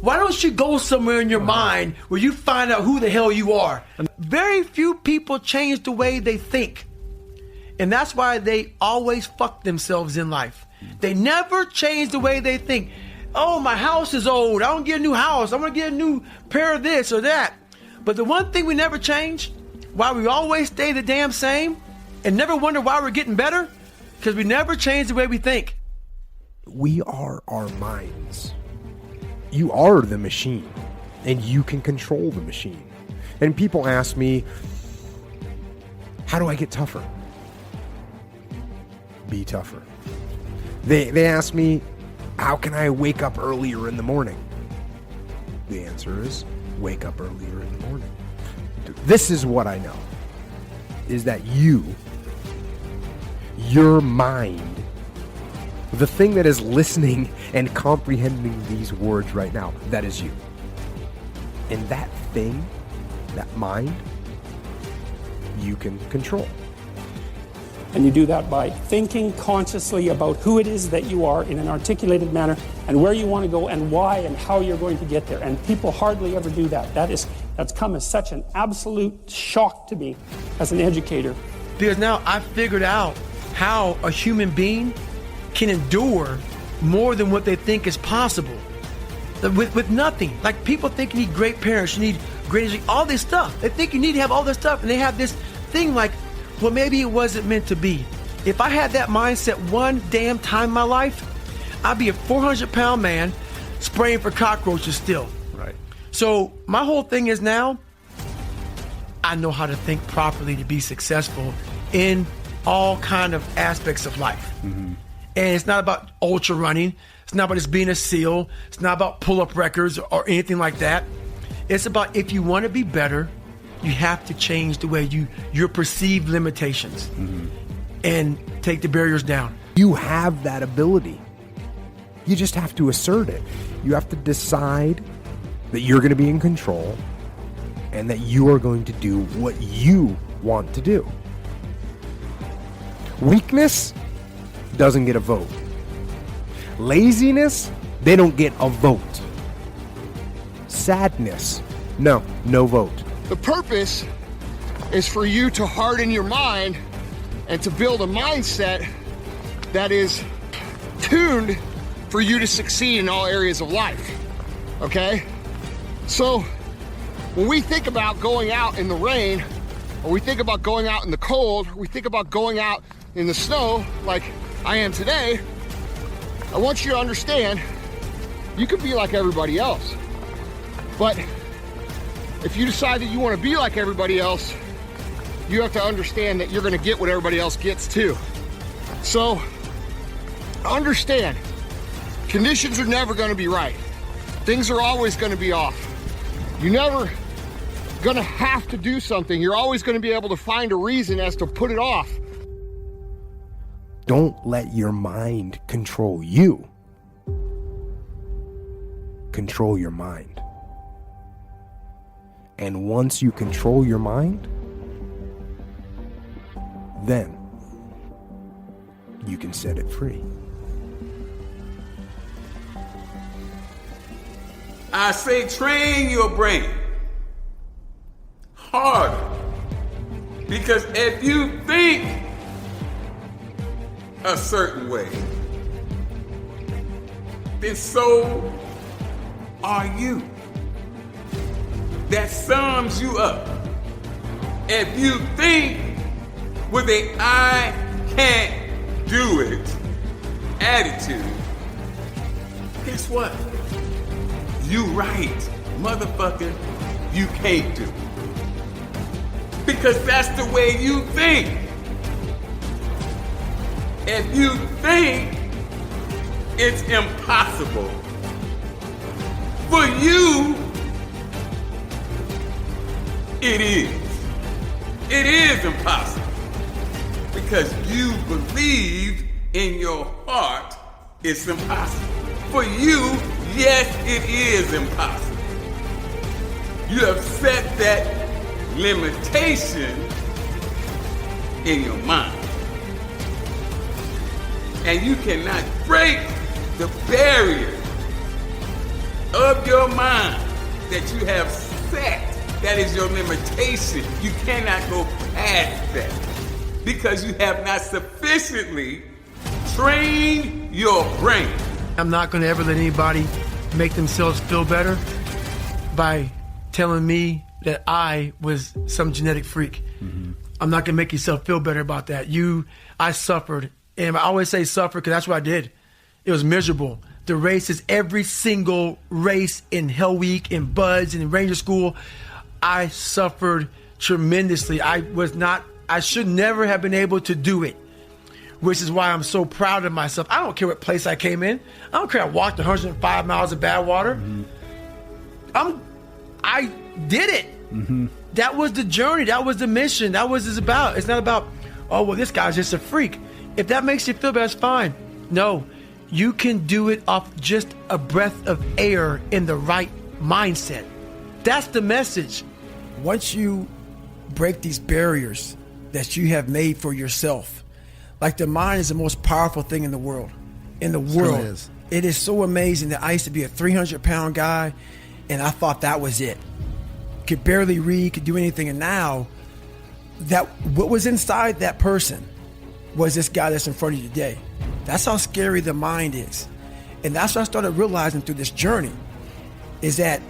Why don't you go somewhere in your mind where you find out who the hell you are? Very few people change the way they think. And that's why they always fuck themselves in life. They never change the way they think. Oh, my house is old. I don't get a new house. I'm going to get a new pair of this or that. But the one thing we never change, why we always stay the damn same and never wonder why we're getting better, because we never change the way we think. We are our minds. You are the machine, and you can control the machine. And people ask me, how do I get tougher? Be tougher. They ask me, how can I wake up earlier in the morning? The answer is, wake up earlier in the morning. This is what I know, is that your mind, the thing that is listening and comprehending these words right now, that is you. And that thing, that mind, you can control. And you do that by thinking consciously about who it is that you are in an articulated manner and where you want to go and why and how you're going to get there. And people hardly ever do that. That's come as such an absolute shock to me as an educator. Because now I've figured out how a human being can endure more than what they think is possible. With nothing. Like, people think you need great parents, you need great education, all this stuff. They think you need to have all this stuff, and they have this thing like, well, maybe it wasn't meant to be. If I had that mindset one damn time in my life, I'd be a 400-pound man spraying for cockroaches still. Right. So my whole thing is now, I know how to think properly to be successful in all kind of aspects of life. Mm-hmm. And it's not about ultra running. It's not about just being a SEAL. It's not about pull-up records or anything like that. It's about, if you want to be better, you have to change the way your perceived limitations and take the barriers down. You have that ability. You just have to assert it. You have to decide that you're going to be in control and that you are going to do what you want to do. Weakness doesn't get a vote. Laziness, they don't get a vote. Sadness, no vote. The purpose is for you to harden your mind and to build a mindset that is tuned for you to succeed in all areas of life, okay? So when we think about going out in the rain, or we think about going out in the cold, or we think about going out in the snow like I am today, I want you to understand you can be like everybody else. But if you decide that you want to be like everybody else, you have to understand that you're going to get what everybody else gets too. So understand, conditions are never going to be right. Things are always going to be off. You're never going to have to do something. You're always going to be able to find a reason as to put it off. Don't let your mind control you. Control your mind. And once you control your mind, then you can set it free. I say train your brain harder. Because if you think a certain way, then so are you. That sums you up. If you think with a I can't do it attitude, guess what? You right, motherfucker, you can't do it. Because that's the way you think. If you think it's impossible for you, it is. It is impossible. Because you believe in your heart it's impossible. For you, yes, it is impossible. You have set that limitation in your mind. And you cannot break the barrier of your mind that you have set, that is your limitation. You cannot go past that because you have not sufficiently trained your brain. I'm not going to ever let anybody make themselves feel better by telling me that I was some genetic freak. I'm not going to make yourself feel better about that. I suffered. And I always say suffer because that's what I did. It was miserable. The races, every single race in Hell Week, in Buds, and in Ranger School, I suffered tremendously. I should never have been able to do it, which is why I'm so proud of myself. I don't care what place I came in. I don't care I walked 105 miles of bad water. I did it. That was the journey. That was the mission. That was it's about. It's not about, oh, well, this guy's just a freak. If that makes you feel better, it's fine. No, you can do it off just a breath of air in the right mindset. That's the message. Once you break these barriers that you have made for yourself, like the mind is the most powerful thing in the world. It is so amazing that I used to be a 300-pound guy, and I thought that was it. Could barely read, could do anything, and now that what was inside that person was this guy that's in front of you today. That's how scary the mind is. And that's what I started realizing through this journey, is that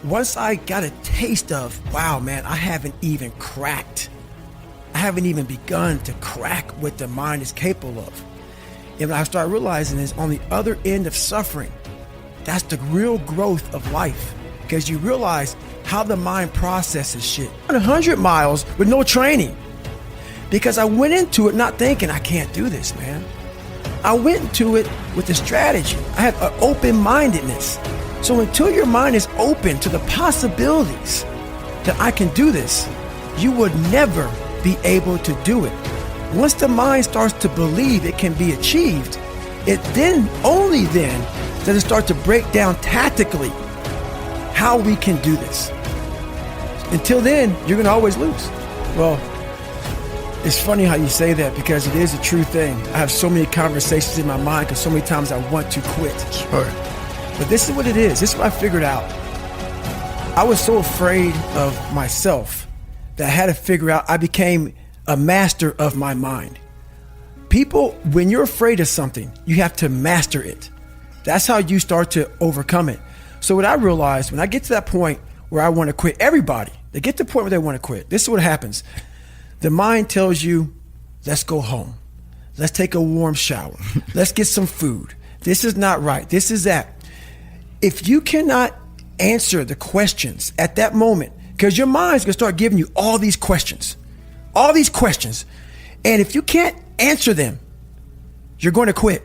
once I got a taste of, wow, man, I haven't even begun to crack what the mind is capable of. And what I started realizing is on the other end of suffering, that's the real growth of life. Because you realize how the mind processes shit. 100 miles with no training. Because I went into it not thinking, I can't do this, man. I went into it with a strategy. I had an open-mindedness. So until your mind is open to the possibilities that I can do this, you would never be able to do it. Once the mind starts to believe it can be achieved, it then, only then, does it start to break down tactically how we can do this. Until then, you're going to always lose. Well, it's funny how you say that because it is a true thing. I have so many conversations in my mind because so many times I want to quit. Sure. But this is what it is. This is what I figured out. I was so afraid of myself that I had to figure out, I became a master of my mind. People, when you're afraid of something, you have to master it. That's how you start to overcome it. So what I realized, when I get to that point where I want to quit, everybody, they get to the point where they want to quit. This is what happens. The mind tells you, let's go home. Let's take a warm shower. Let's get some food. This is not right. This is that. If you cannot answer the questions at that moment, because your mind's going to start giving you all these questions. And if you can't answer them, you're going to quit.